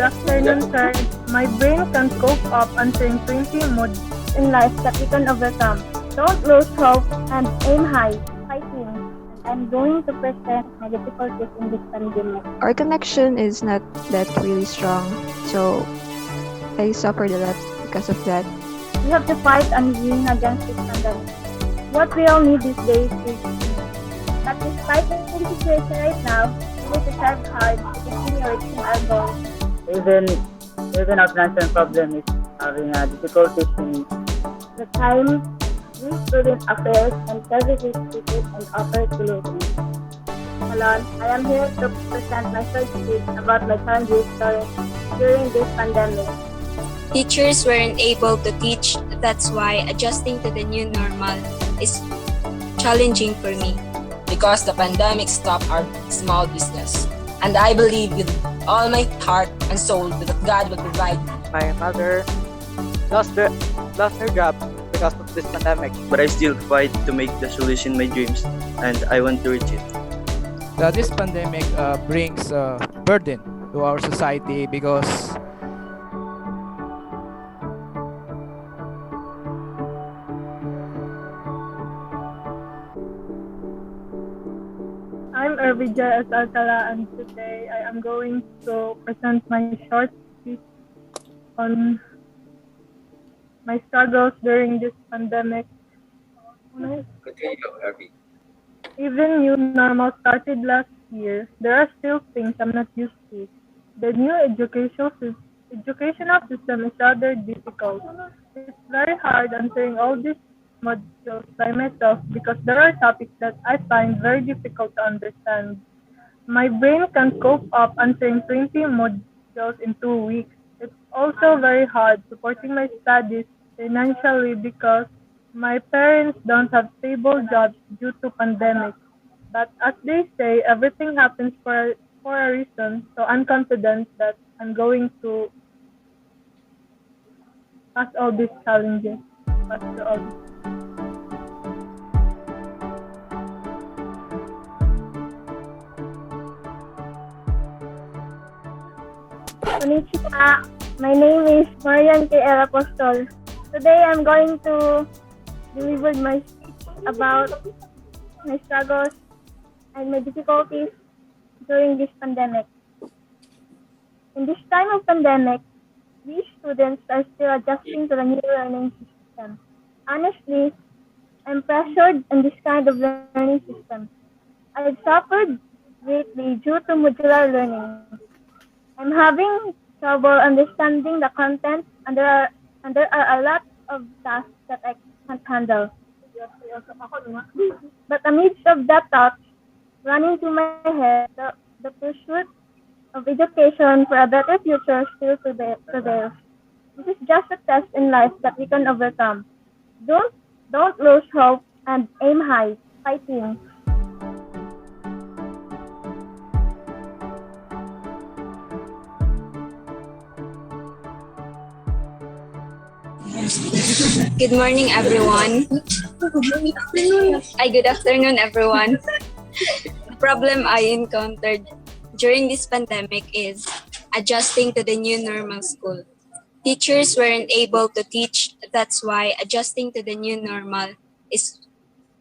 afternoon, sir. My brain can cope up answering 20 modes in life that we can overcome. Don't lose hope and aim high. Fighting. I'm going to present my difficulties in this pandemic. Our connection is not that really strong, so I suffered a lot because of that. We have to fight and win against this pandemic. What we all need these days is that despite the situation right now, we need to strive hard to continue reaching our goals. Even our financial problem is having difficulties in the time we student affairs and services visit and offer solutions. Hello, I am here to present my first speech about my challenges during this pandemic. Teachers weren't able to teach, that's why adjusting to the new normal is challenging for me. Because the pandemic stopped our small business. And I believe with all my heart and soul that God will provide. My mother lost her job because of this pandemic. But I still fight to make the solution my dreams, and I want to reach it. This pandemic brings a burden to our society because I'm Ervija Alcala, and today I am going to present my short speech on my struggles during this pandemic. Even new normal started last year, there are still things I'm not used to. The new educational system is rather difficult. It's very hard answering all these modules by myself because there are topics that I find very difficult to understand. My brain can cope up answering 20 modules in 2 weeks. It's also very hard supporting my studies financially because my parents don't have stable jobs due to pandemic. But as they say, everything happens for a reason, so I'm confident that I'm going to pass all these challenges. Pass through all these. Konnichiwa. My name is Marian K. L. Apostol. Today I'm going to deliver my speech about my struggles and my difficulties during this pandemic. In this time of pandemic, we students are still adjusting to the new learning system. Honestly, I'm pressured in this kind of learning system. I've suffered greatly due to modular learning. I'm having trouble understanding the content, and there are a lot of tasks that I can't handle. But amidst of that thought running through my head, the pursuit of education for a better future still prevails. This is just a test in life that we can overcome. Don't lose hope and aim high. Fighting. Good morning, everyone. Good afternoon, everyone. The problem I encountered during this pandemic is adjusting to the new normal school. Teachers weren't able to teach, that's why adjusting to the new normal is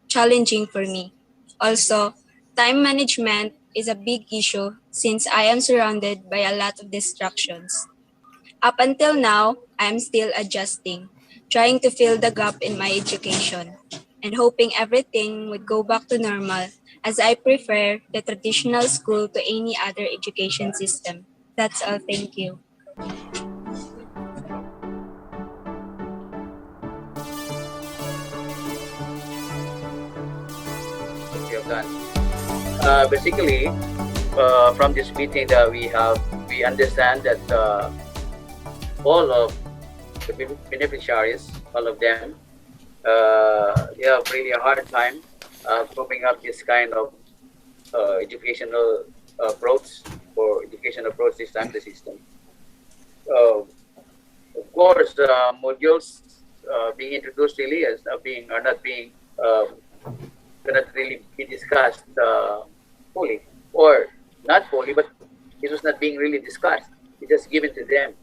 challenging for me. Also, time management is a big issue since I am surrounded by a lot of distractions. Up until now, I'm still adjusting, trying to fill the gap in my education, and hoping everything would go back to normal as I prefer the traditional school to any other education system. That's all. Thank you. We have done. Basically, from this meeting that we have, we understand that all of the beneficiaries, all of them, they have really a hard time coping up this kind of educational approach this time, the system. Of course, modules being introduced really cannot really be discussed fully, or not fully, but it was not being really discussed. just given to them.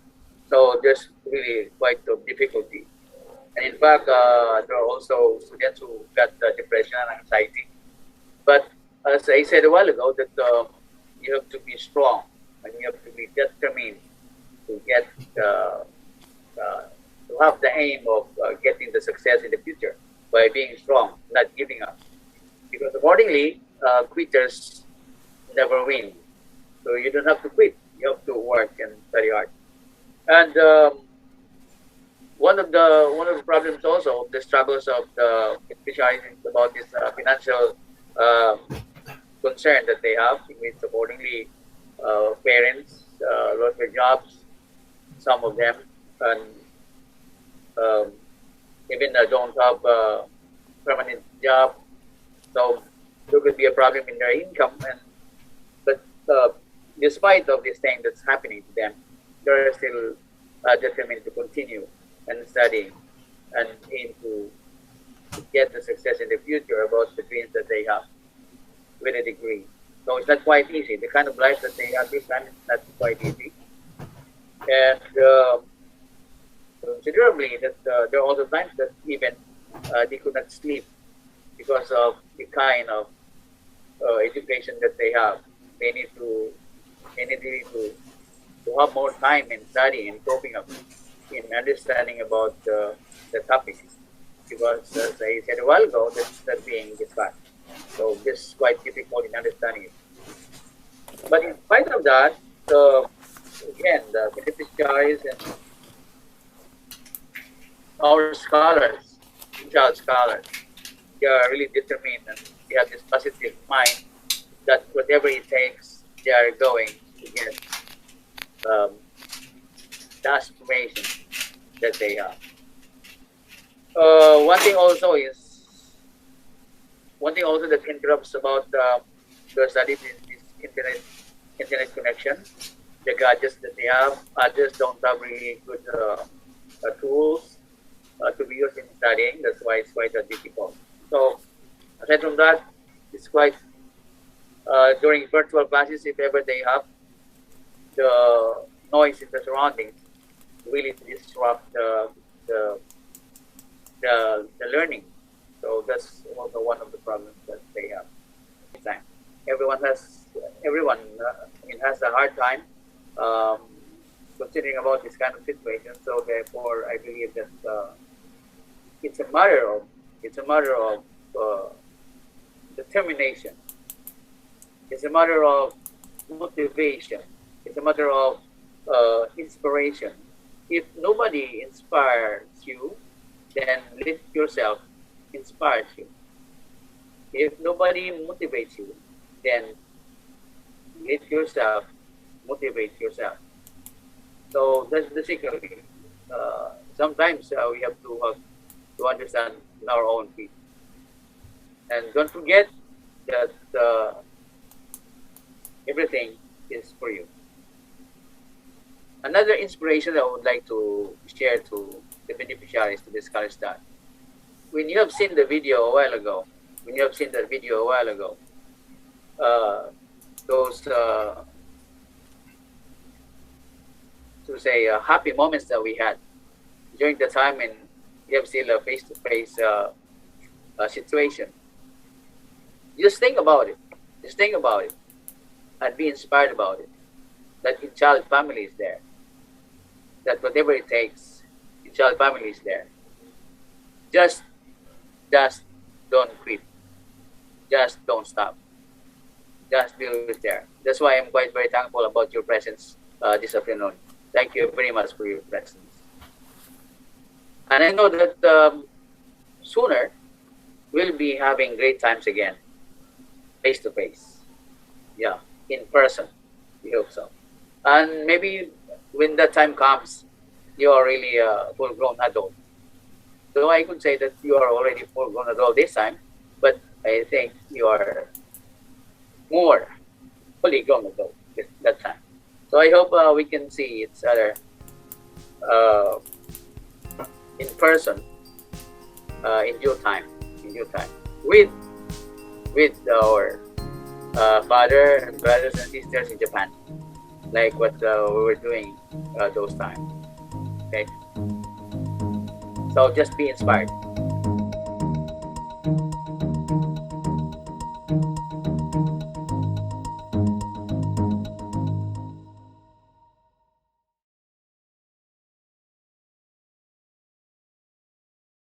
So there's really quite a difficulty. And in fact, there are also students who got depression and anxiety. But as I said a while ago, that you have to be strong and you have to be determined to get to have the aim of getting the success in the future by being strong, not giving up. Because accordingly, quitters never win. So you don't have to quit. You have to work and study hard. And one of the problems also, the struggles of the specialists about this financial concern that they have, in which accordingly parents lost their jobs, some of them, and even don't have a permanent job. So there could be a problem in their income. But despite of this thing that's happening to them, they're still determined to continue and studying and aim to get the success in the future about the dreams that they have with a degree. So it's not quite easy. The kind of life that they have this time is not quite easy. And considerably, that there are also times that even they could not sleep because of the kind of education that they have. They need to have more time in studying and coping up in understanding about the topics, because as I said a while ago, that's being discussed. So this is quite difficult in understanding it. But in spite of that, again, the beneficiaries and our scholars, child scholars, they are really determined and they have this positive mind that whatever it takes, they are going to get the aspiration that they have. One thing also that interrupts about the studies is this internet connection, the gadgets that they have. Others don't have really good tools to be used in studying. That's why it's quite difficult. So aside from that, it's quite during virtual classes, if ever they have the noise in the surroundings, really disrupt the learning. So that's also one of the problems that they have. Everyone has a hard time considering about this kind of situation. So therefore, I believe that it's a matter of determination. It's a matter of motivation. It's a matter of inspiration. If nobody inspires you, then let yourself inspire you. If nobody motivates you, then let yourself motivate yourself. So that's the secret. Sometimes we have to understand our own feet. And don't forget that everything is for you. Another inspiration that I would like to share to the beneficiaries to this college start. When you have seen the video a while ago, those to say happy moments that we had during the time when we have still a face-to-face situation. Just think about it. And be inspired about it. That Enchild family is there. That whatever it takes, Enchild family is there. Just don't quit. Just don't stop. Just be always there. That's why I'm quite very thankful about your presence this afternoon. Thank you very much for your presence. And I know that sooner we'll be having great times again, face to face. Yeah, in person. We hope so. And maybe when that time comes, you are really a full-grown adult. So I could say that you are already full-grown adult this time, but I think you are more fully grown adult that time. So I hope we can see each other in person in due time, with our father and brothers and sisters in Japan. like what we were doing those times. Okay, so just be inspired.